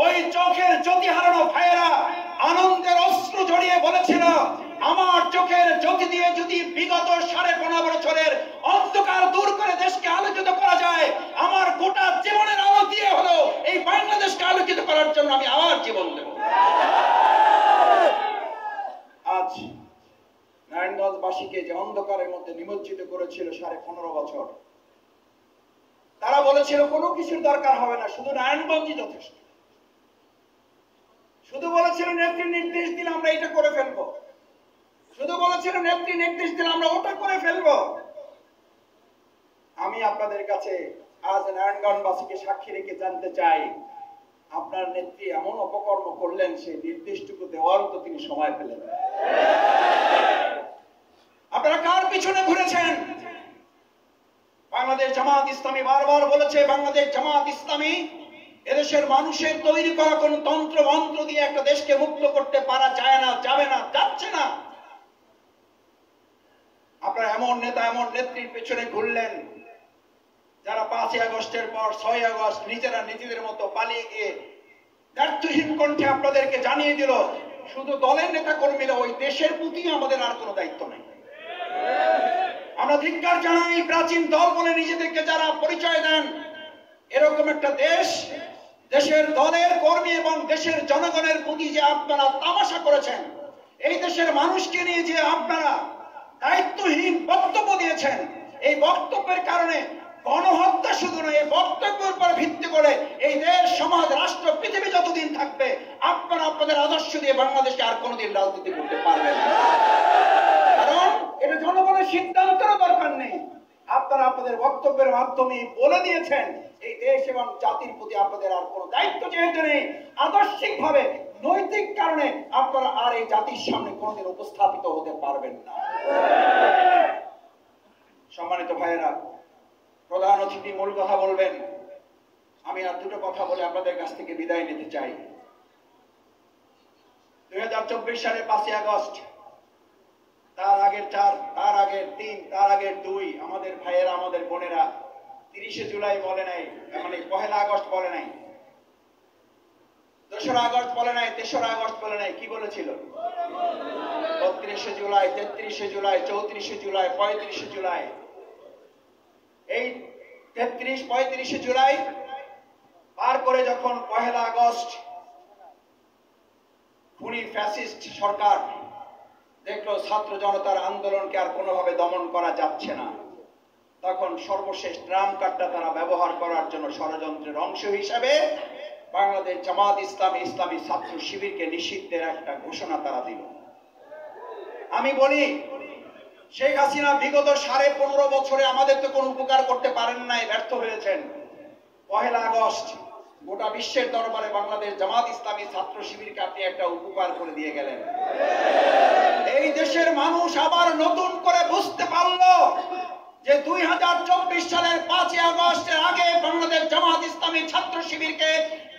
ওই চোখের জ্যোতি হারানো ভাইয়েরা আনন্দের অশ্রু ঝরিয়ে বলেছিল, আমার চোখের জ্যোতি দিয়ে যদি বিগত 15.5 বছরের অন্ধকার দূর করে দেশকে আলোকিত করা যায়, আমার গোটা জীবনের আলো দিয়ে হলো এই বাংলাদেশকে আলোকিত করার জন্য আমি আবার জীবন দেব। আজ নারায়ণগঞ্জবাসীকে যে অন্ধকারের মধ্যে নিমজ্জিত করেছিল 15.5 বছর, তারা বলেছিল কোনো কিছুর দরকার হবে না, শুধু নারায়ণগঞ্জই যথেষ্ট। শুধু বলেছিল নেত্রী নির্দেশ দিলে আমরা এটা করে ফেলবো, শুধু বলেছিল নেত্রী নির্দেশ দিলে আমরা ওটা করে ফেলবো। আমি আপনাদের কাছে আজ নারায়ণগঞ্জবাসীকে সাক্ষী রেখে জানতে চাই, আপনার নেত্রী এমন অপকর্ম করলেন, সেই নির্দেশটুকু দেওয়ারও তো তিনি সময় পেলেন। আপনারা কার পিছনে ঘুরেছেন? বাংলাদেশ জামাত ইসলামী বারবার বলেছে, বাংলাদেশ জামাত ইসলামী এদেশের মানুষের তৈরি করা কোন তন্ত্র মন্ত্র দিয়ে একটা দেশকে মুক্ত করতে পারা যায় না, যাবে না, যাচ্ছে না। আপনারা এমন নেতা এমন নেত্রীর পেছনে ঘুরলেন যারা 5ই আগস্টের পর 6ই আগস্ট নিজেরা নিজেদের মতো পালিয়ে গিয়ে ব্যর্থহীন কণ্ঠে আপনাদেরকে জানিয়ে দিল, শুধু দলের নেতা কর্মীরা, ওই দেশের প্রতি আমাদের আর কোনো দায়িত্ব নেই। আমরা ধিক্কার জানাই, প্রাচীন দল বলে নিজেদেরকে যারা পরিচয় দেন, এরকম একটা দেশের দলের কর্মী এবং দেশের জনগণের প্রতি যে আপনারা তামাশা করেছেন, এই দেশের মানুষকে নিয়ে যে আপনারা দায়িত্বহীন বক্তব্য দিয়েছেন, এই বক্তব্যের কারণে গণহত্যা শুধু নয়, এই বক্তব্যের উপর ভিত্তি করে এই দেশ, সমাজ, রাষ্ট্র, পৃথিবী যতদিন থাকবে, আপনারা আপনাদের আদর্শ দিয়ে বাংলাদেশে আর কোনোদিন রাজনীতি করতে পারবেন না। কারণ এটা জনগণের সিদ্ধান্তেরও দরকার নেই। আপনারা আপনাদের বক্তব্যের মাধ্যমে বলে দিয়েছেন এই দেশ এবং জাতির প্রতি আপনাদের আর কোনো দায়িত্ব যেহেতু নেই, আদর্শিকভাবে নৈতিক কারণে আপনারা আর এই জাতির সামনে কোনোদিন উপস্থাপিত হতে পারবেন না। সম্মানিত ভাইয়েরা, প্রধান অতিথি মূল কথা বলবেন, আমি আর দুটো কথা বলে আপনাদের কাছ থেকে বিদায় নিতে চাই। 2024 সালে 5ই আগস্ট, তার আগের 4, তার আগের 3, তার আগের 2 আমাদের ভাইয়েরা, আমাদের বোনেরা 30শে জুলাই বলে নাই, মানে 1লা আগস্ট বলে নাই, 2রা আগস্ট বলে নাই, 3রা আগস্ট বলে নাই, কি বলেছিল? 32শে জুলাই, 33শে জুলাই, 34শে জুলাই, 35শে জুলাই। এই 33-35শে জুলাই পার করে যখন 1লা আগস্ট খুনি ফ্যাসিস্ট সরকার দেখলো ছাত্র জনতার আন্দোলনকে আর কোনোভাবে দমন করা যাচ্ছে না, তখন সর্বশেষ ট্রাম কার্ডটা তারা ব্যবহার করার জন্য ষড়যন্ত্রের অংশ হিসাবে বাংলাদেশ জামাত ইসলামী, ইসলামী ছাত্র শিবিরকে নিষিদ্ধের একটা ঘোষণা তারা দিল। আমি বলি, শেখ হাসিনা বিগত 15.5 বছরে আমাদের তো কোনো উপকার করতে পারেন নাই, ব্যর্থ হয়েছেন। 1লা আগস্ট গোটা বিশ্বের দরবারে বাংলাদেশ জামাত ইসলামী ছাত্র শিবিরকে আপনি একটা উপকার করে দিয়ে গেলেন। এই দেশের মানুষ আবার নতুন করে বুঝতে পারলো যে 2024 সালের 5ই আগস্টের আগে বাংলাদেশ জামাত ইসলামী ছাত্র শিবিরকে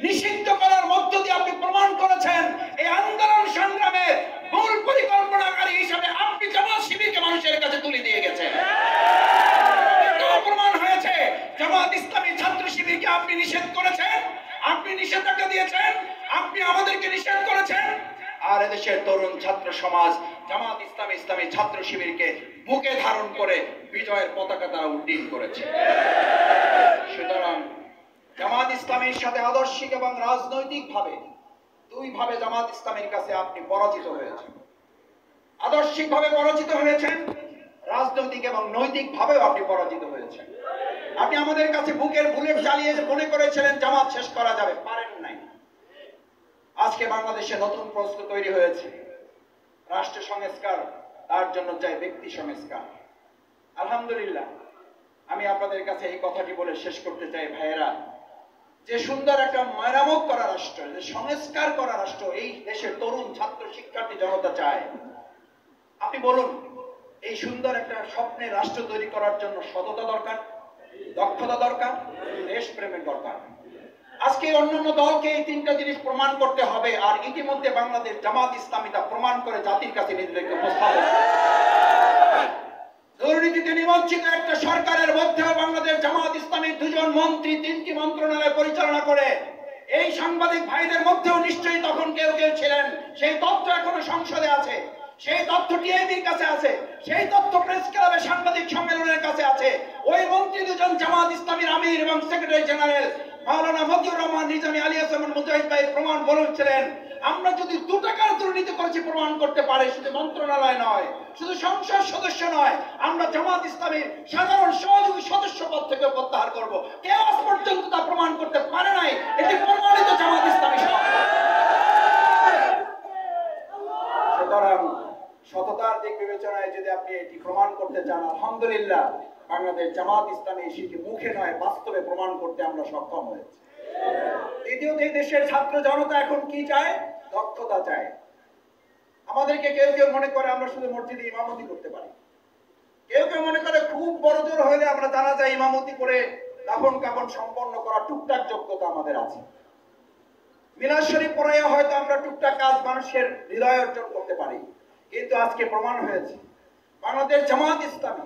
নিষিদ্ধ করার মধ্য দিয়ে আপনি প্রমাণ করেছেন এই আন্দোলন সংগ্রামের মূল পরিকল্পনাকারী হিসেবে আপনি জামাত শিবিরকে মানুষের কাছে তুলে দিয়ে গেছেন। প্রমাণ হয়েছে জামাত ইসলামী ছাত্র শিবিরকে আপনি নিষেধ করেছেন, আপনি নিষেধাজ্ঞা দিয়েছেন, আপনি আমাদেরকে নিষেধ করেছেন, আর এদেশের তরুণ ছাত্র সমাজ জামাত ইসলামী, ইসলামী ছাত্র শিবিরকে বুকে ধারণ করে বিজয়ের পতাকা তারা উড্ডীন করেছে। সুতরাং জামাত ইসলামীর সাথে আদর্শিক এবং রাজনৈতিক ভাবে দুইভাবে জামাত ইসলামীর কাছে আপনি পরাজিত হয়েছেন। আদর্শিক ভাবে পরাজিত হয়েছেন, রাজনৈতিক এবং নৈতিক ভাবেও আপনি পরাজিত হয়েছেন। আপনি আমাদের কাছে বুকের বুলেট চালিয়ে মনে করেছিলেন জামাত শেষ করা যাবে, পারেন নাই। আজকে বাংলাদেশে নতুন প্রশ্ন তৈরি হয়েছে, রাষ্ট্র সংস্কার, তার জন্য চাই ব্যক্তি সংস্কার। আলহামদুলিল্লাহ, আমি আপনাদের কাছে এই কথাটি বলে শেষ করতে চাই, ভাইয়েরা, যে সুন্দর একটা মেরামত করা রাষ্ট্র, যে সংস্কার করা রাষ্ট্র এই দেশের তরুণ ছাত্র শিক্ষার্থী জনতা চায়। আপনি বলুন, এই সুন্দর একটা স্বপ্নের রাষ্ট্র তৈরি করার জন্য সততা দরকার, দক্ষতা দরকার, দেশপ্রেমের দরকার। আজকে অন্যান্য দলকে এই 3টা জিনিস প্রমাণ করতে হবে, আর ইতিমধ্যে বাংলাদেশ জামাত ইসলামী তা প্রমাণ করে জাতির কাছে নিজেদেরকে উপস্থাপন। দুর্নীতিতে নিমজ্জিত একটা সরকারের মধ্যেও বাংলাদেশ জামাত ইসলামীর 2জন মন্ত্রী 3টি মন্ত্রণালয় পরিচালনা করে এই সাংবাদিক ভাইদের মধ্যেও নিশ্চয়ই তখন কেউ কেউ ছিলেন, সেই তথ্য এখনো সংসদে আছে, সেই তথ্য টিআইবির কাছে আছে, সেই তথ্য প্রেস ক্লাবের সাংবাদিক সম্মেলনের কাছে আছে। ওই মন্ত্রী দুজন জামাত ইসলামীর আমির এবং সেক্রেটারি জেনারেল মাওলানা মতিউর রহমান নিজামী আলিয়াস এবং মুজাহিদ ভাই প্রমাণ বলেছিলেন, আমরা যদি 2 টাকার দুর্নীতি করেছি প্রমাণ করতে পারে, শুধু মন্ত্রণালয় নয়, শুধু সংসদ সদস্য নয়, আমরা জামাত ইসলামীর সাধারণ সহযোগী সদস্য পদ থেকে প্রত্যাহার করব। কেউ আজ পর্যন্ত তা প্রমাণ করতে পারে নাই, এটি প্রমাণিত জামাত ইসলামী। সুতরাং সততার দিক বিবেচনায় যদি আপনি এটি প্রমাণ করতে চান, আলহামদুলিল্লাহ বাংলাদেশ জামাত ইসলামী সেটি মুখে নয় বাস্তবে প্রমাণ করতে আমরা সক্ষম হয়েছি। দ্বিতীয়ত, এই দেশের ছাত্র জনতা এখন কি চায়? দক্ষতা চায়। আমাদেরকে কেউ কেউ মনে করে আমরা শুধু মসজিদে ইমামতি করতে পারি, কেউ কেউ মনে করে খুব বড় জোর হলে আমরা জানাজা ইমামতি করে দাফন কাফন সম্পন্ন করা টুকটাক যোগ্যতা আমাদের আছে। মিলাদ শরীফ পড়াইয়া হয়তো আমরা টুকটাক কাজ মানুষের হৃদয় অর্জন করতে পারি। কিন্তু আজকে প্রমাণ হয়েছে বাংলাদেশ জামাত ইসলামী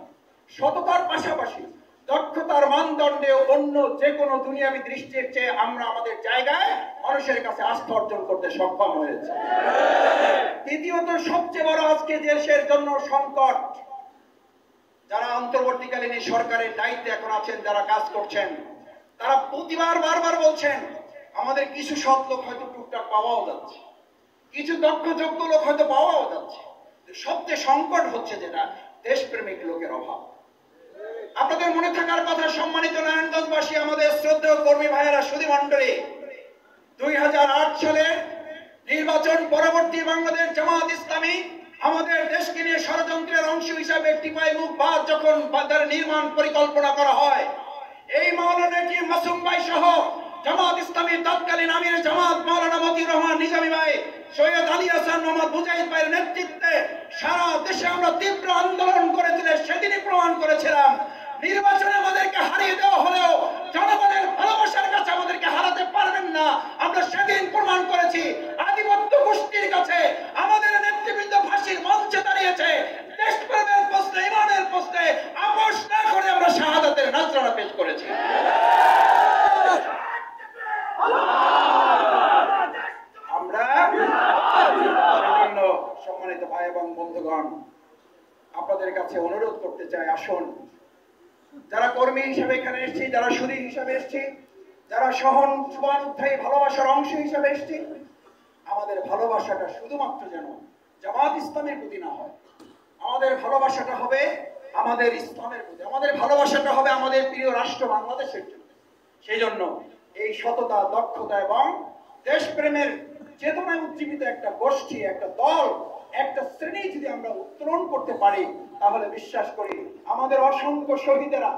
সততার পাশাপাশি দক্ষতার মানদণ্ডে অন্য যে কোনো দুনিয়াবী দৃষ্টির চেয়ে আমরা আমাদের জায়গায় মানুষের কাছে আস্থা অর্জন করতে সক্ষম হয়েছে। তৃতীয়ত, সবচেয়ে বড় আজকে দেশের জন্য সংকট, যারা অন্তর্বর্তীকালীন সরকারের দায়িত্বে এখন আছেন, যারা কাজ করছেন, তারা প্রতিবার বারবার বলছেন আমাদের কিছু সৎ লোক হয়তো টুকটাক পাওয়াও যাচ্ছে, কিছু দক্ষ যোগ্য লোক হয়তো পাওয়াও যাচ্ছে, সবচেয়ে সংকট হচ্ছে যেটা দেশপ্রেমিক লোকের অভাব। আপনাদের মনে থাকার কথা, সম্মানিত নারায়ণগঞ্জবাসী, আমাদের শ্রদ্ধেয় কর্মী ভাইয়েরা, সুধী মণ্ডলী, 2008 সালের নির্বাচন পরবর্তী বাংলাদেশ জামাত ইসলামী আমাদের দেশকে নিয়ে ষড়যন্ত্রের অংশ হিসাবে টিপাই মুখ বাদ যখন তার নির্মাণ পরিকল্পনা করা হয়, এই মাওলানা মাসুম ভাই সহ জামাত ইসলামীর তৎকালীন আমির জামাত মাওলানা মতিউর রহমান নিজামী ভাই, সৈয়দ আলী হাসান, মোহাম্মদ মুজাহিদ ভাইয়ের নেতৃত্বে সারা দেশে আমরা তীব্র আন্দোলন করেছিলাম। সেদিনই প্রমাণ করেছিলাম নির্বাচনে আমাদেরকে হারিয়ে দেওয়া হলেও জনগণের ভালোবাসার কাছে আমাদেরকে হারাতে পারবেন না। আমরা সেদিন প্রমাণ করেছি আধিপত্য গোষ্ঠীর কাছে আমাদের নেতৃবৃন্দ ফাঁসির মঞ্চে দাঁড়িয়েছে, দেশপ্রেমের প্রশ্নে, ইমানের প্রশ্নে আপোষ না করে আমরা শাহাদাতের নজরানা পেশ করেছি। আমরা সেজন্য সম্মানিত ভাই এবং বন্ধুগণ, আপনাদের কাছে অনুরোধ করতে চাই, আসুন যারা কর্মী হিসেবে এখানে এসেছি, যারা সুধী হিসেবে এসেছি, যারা সহানুভূতি ভালোবাসার অংশ হিসেবে এসেছি, আমাদের ভালোবাসাটা শুধুমাত্র যেন জামাত ইসলামের প্রতি না হয়, আমাদের ভালোবাসাটা হবে আমাদের ইসলামের প্রতি, আমাদের ভালোবাসাটা হবে আমাদের প্রিয় রাষ্ট্র বাংলাদেশের জন্য। সেই জন্য এই সততা, দক্ষতা এবং দেশপ্রেমের চেতনায় উজ্জীবিত একটা গোষ্ঠী, একটা দল, একটা শ্রেণী যদি আমরা উত্তোলন করতে পারি, তাহলে বিশ্বাস করি আমাদের অসংখ্য শহীদেরা,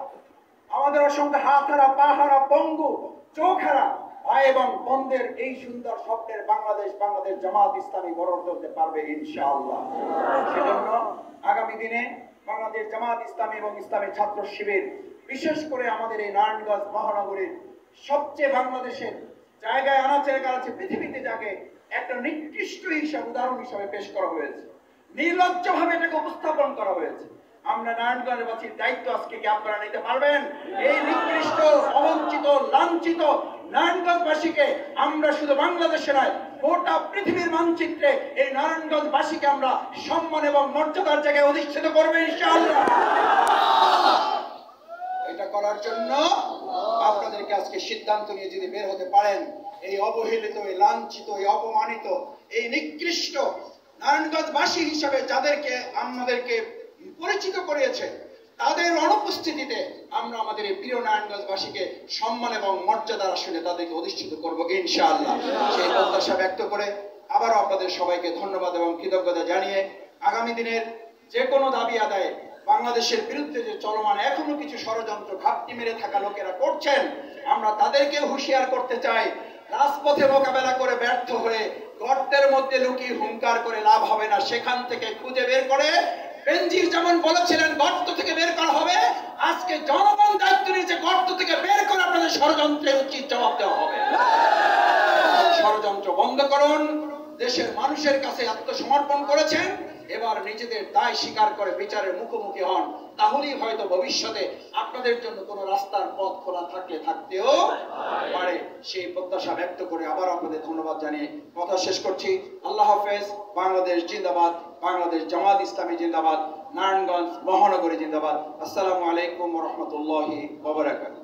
আমাদের অসংখ্য হাত হারা, পা হারা, পঙ্গু, চোখ হারা ভাই এবং বোনদের এই সুন্দর স্বপ্নের বাংলাদেশ, বাংলাদেশ জামাত ইসলামী গড়ে তুলতে পারবে ইনশাআল্লাহ। সেজন্য আগামী দিনে বাংলাদেশ জামাত ইসলামী এবং ইসলামী ছাত্র শিবির, বিশেষ করে আমাদের এই নারায়ণগঞ্জ মহানগরীর সবচেয়ে বাংলাদেশের জায়গায় আনাচে কানাচে পৃথিবীতে যাকে একটা নিকৃষ্ট হিসাব, উদাহরণ হিসাবে পেশ করা হয়েছে, নির্লজ্জ ভাবে এটাকে উপস্থাপন করা হয়েছে। আমরা নারায়ণগঞ্জবাসীর দায়িত্ব আজকে কি আপনারা নিতে পারবেন? এই নিকৃষ্ট, অবঞ্চিত, লাঞ্ছিত নারায়ণগঞ্জবাসীকে আমরা শুধু বাংলাদেশে নয়, গোটা পৃথিবীর মানচিত্রে এই নারায়ণগঞ্জবাসীকে আমরা সম্মান এবং মর্যাদার জায়গায় অধিষ্ঠিত করবো ইনশাআল্লাহ। এটা করার জন্য আপনাদেরকে আজকে সিদ্ধান্ত নিয়ে যদি বের হতে পারেন, এই অবহেলিত, এই লাঞ্ছিত, এই অপমানিত, এই নিকৃষ্ট নারায়ণগঞ্জবাসী হিসাবে যাদেরকে আমাদেরকে পরিচিত করিয়েছে, তাদের অনুপস্থিতিতে আমরা আমাদের এই প্রিয় নারায়ণগঞ্জবাসীকে সম্মান এবং মর্যাদার আসলে তাদেরকে অধিষ্ঠিত করবো ইনশাআল্লাহ। সেই প্রত্যাশা ব্যক্ত করে আবারও আপনাদের সবাইকে ধন্যবাদ এবং কৃতজ্ঞতা জানিয়ে, আগামী দিনের যে কোনো দাবি আদায়ে বাংলাদেশের বিরুদ্ধে যে চলমান এখনো কিছু ষড়যন্ত্র ঘাপটি মেরে থাকা লোকেরা করছেন, আমরা তাদেরকে হুঁশিয়ার করতে চাই, রাজপথে মোকাবেলা করে ব্যর্থ হয়ে গর্তের মধ্যে লুকিয়ে হুঙ্কার করে লাভ হবে না, সেখান থেকে খুঁজে বের করে, বেনজির যেমন বলেছিলেন গর্ত থেকে বের করা হবে, আজকে জনগণ দায়িত্ব নিয়েছে গর্ত থেকে বের করে আপনাদের ষড়যন্ত্রের উচিত জবাব দেওয়া হবে। ষড়যন্ত্র বন্ধ করুন। দেশের মানুষের কাছে আত্মসমর্পণ করেছেন, এবার নিজেদের দায় স্বীকার করে বিচারের মুখোমুখি হন, তাহলেই হয়তো ভবিষ্যতে আপনাদের জন্য কোনো রাস্তার পথ খোলা থাকতেও পারে। সেই প্রত্যাশা ব্যক্ত করে আবার আপনাদের ধন্যবাদ জানিয়ে কথা শেষ করছি। আল্লাহ হাফেজ। বাংলাদেশ জিন্দাবাদ, বাংলাদেশ জামাত ইসলামী জিন্দাবাদ, নারায়ণগঞ্জ মহানগরী জিন্দাবাদ। আসসালামু আলাইকুম ওয়া রাহমাতুল্লাহি ওয়া বারাকাতুহু।